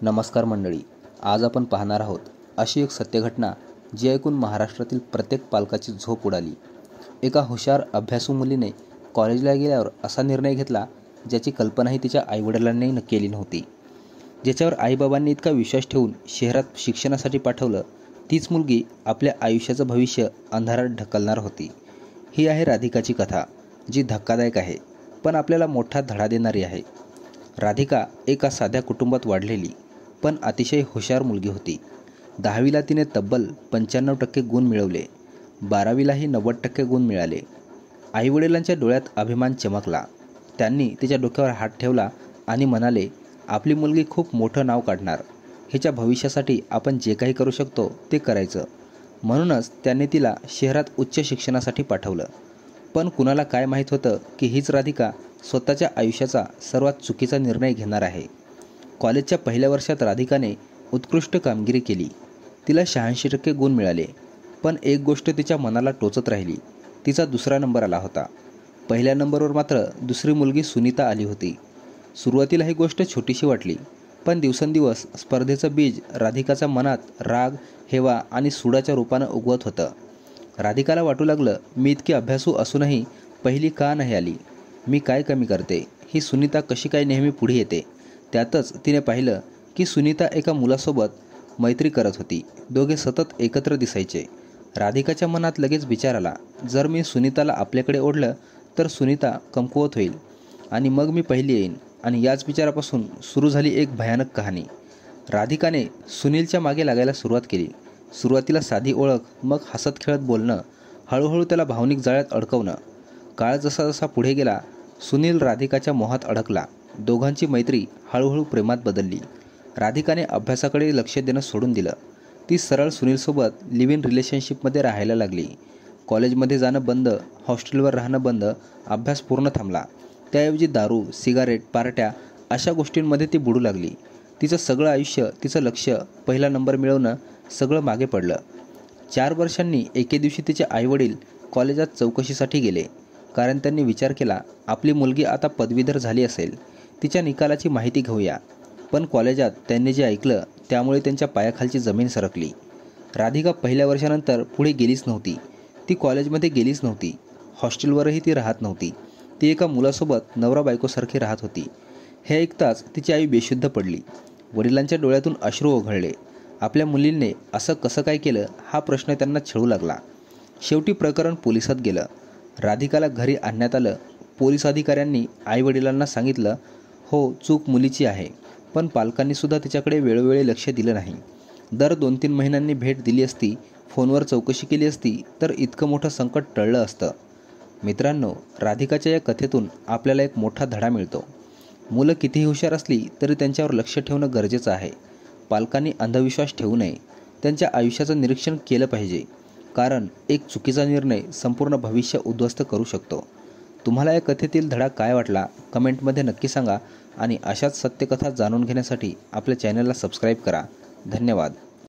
नमस्कार मंडळी, आज आपण पाहणार आहोत अशी एक सत्यघटना जी ऐकून महाराष्ट्रातील प्रत्येक पालकाची झोप उडाली। एका हुशार अभ्यासू मुलीने कॉलेजला गेल्यावर असा निर्णय घेतला ज्याची कल्पनाही तिच्या आईवडिलांनी केली नव्हती। ज्याच्यावर आईबाबांनी इतका विश्वास ठेवून शहरात शिक्षणासाठी पाठवलं, तीच मुलगी आपल्या आयुष्याचं भविष्य अंधारात ढकलणार होती। ही आहे राधिकाची कथा, जी धक्कादायक आहे पण आपल्याला मोठा धडा देणारी आहे। राधिका एका साध्या कुटुंबात वाढलेली पण अतिशय हुशार मुलगी होती। 10वीला तिने तब्बल 95% गुण मिळवले, 12वीलाही 90% गुण मिळाले। आईवडिलांच्या डोळ्यात अभिमान चमकला। त्यांनी तिच्या डोक्यावर हात ठेवला आणि म्हणाले, आपली मुलगी खूप मोठं नाव काढणार, हिच्या भविष्यासाठी आपण जे काही करू शकतो ते करायचं। म्हणूनच त्यांनी तिला शहरात उच्च शिक्षणासाठी पाठवलं। पण कुणाला काय माहीत होतं की हीच राधिका स्वतःच्या आयुष्याचा सर्वात चुकीचा निर्णय घेणार आहे। कॉलेजच्या पहिल्या वर्षात राधिकाने उत्कृष्ट कामगिरी केली। तिला 86% गुण मिळाले। पण एक गोष्ट तिच्या मनाला टोचत राहिली, तिचा दुसरा नंबर आला होता। पहिल्या नंबरवर मात्र दुसरी मुलगी सुनीता आली होती। सुरुवातीला ही गोष्ट छोटीशी वाटली, पण दिवसेंदिवस स्पर्धेचं बीज राधिकाच्या मनात राग, हेवा आणि सुडाच्या रूपानं उगवत होतं। राधिकाला वाटू लागलं, मी इतकी अभ्यासू असूनही पहिली का नाही आली? मी काय कमी करते? ही सुनीता कशी काय नेहमी पुढे येते? त्यातच तिने पाहिलं की सुनीता एका मुलासोबत मैत्री करत होती। दोघे सतत एकत्र दिसायचे। राधिकाच्या मनात लगेच विचार आला, जर मी सुनीताला आपल्याकडे ओढलं तर सुनीता कमकुवत होईल आणि मग मी पहिली येईन। आणि याच विचारापासून सुरू झाली एक भयानक कहाणी। राधिकाने सुनीलच्या मागे लागायला सुरुवात केली। सुरुवातीला साधी ओळख, मग हसत खेळत बोलणं, हळूहळू त्याला भावनिक जाळ्यात अडकवणं। काळ जसा जसा पुढे गेला, सुनील राधिकाच्या मोहात अडकला। दोघांची मैत्री हळूहळू प्रेमात बदलली। राधिकाने अभ्यासाकडे लक्ष देणं सोडून दिलं। ती सरळ सुनीलसोबत लिव्ह इन रिलेशनशिपमध्ये राहायला लागली। कॉलेजमध्ये जाणं बंद, हॉस्टेलवर राहणं बंद, अभ्यास पूर्ण थांबला। त्याऐवजी दारू, सिगारेट, पार्ट्या अशा गोष्टींमध्ये ती बुडू लागली। तिचं सगळं आयुष्य, तिचं लक्ष, पहिला नंबर मिळवणं सगळं मागे पडलं। 4 वर्षांनी एके दिवशी तिचे आईवडील कॉलेजात चौकशीसाठी गेले, कारण त्यांनी विचार केला, आपली मुलगी आता पदवीधर झाली असेल, तिच्या निकालाची माहिती घेऊया। पण कॉलेजात त्यांनी जे ऐकलं त्यामुळे त्यांच्या पायाखालची जमीन सरकली। राधिका पहिल्या वर्षानंतर पुढे गेलीच नव्हती। ती कॉलेजमध्ये गेलीच नव्हती, हॉस्टेलवरही ती राहत नव्हती। ती एका मुलासोबत नवरा बायकोसारखी राहत होती। हे ऐकताच तिची आई बेशुद्ध पडली। वडिलांच्या डोळ्यातून अश्रू ओघळले। आपल्या मुलीने असं कसं काय केलं हा प्रश्न त्यांना छळू लागला। शेवटी प्रकरण पोलिसात गेलं। राधिकाला घरी आणण्यात आलं। पोलीस अधिकाऱ्यांनी आईवडिलांना सांगितलं, हो, चूक मुलीची आहे, पण पालकांनी सुद्धा तिच्याकडे वेळोवेळी लक्ष दिलं नाही। दर 2-3 महिन्यांनी भेट दिली असती, फोनवर चौकशी केली असती तर इतकं मोठं संकट टळलं असतं। मित्रांनो, राधिकाच्या या कथेतून आपल्याला एक मोठा धडा मिळतो। मुलं कितीही हुशार असली तरी त्यांच्यावर लक्ष ठेवणं गरजेचं आहे। पालकांनी अंधविश्वास ठेवू नये, त्यांच्या आयुष्याचं निरीक्षण केलं पाहिजे, कारण एक चुकीचा निर्णय संपूर्ण भविष्य उद्ध्वस्त करू शकतो। तुम्हाला या कथेतील धडा काय वाटला कमेंटमध्ये नक्की सांगा आणि अशाच सत्यकथा जाणून घेण्यासाठी आपल्या चॅनलला सबस्क्राईब करा। धन्यवाद।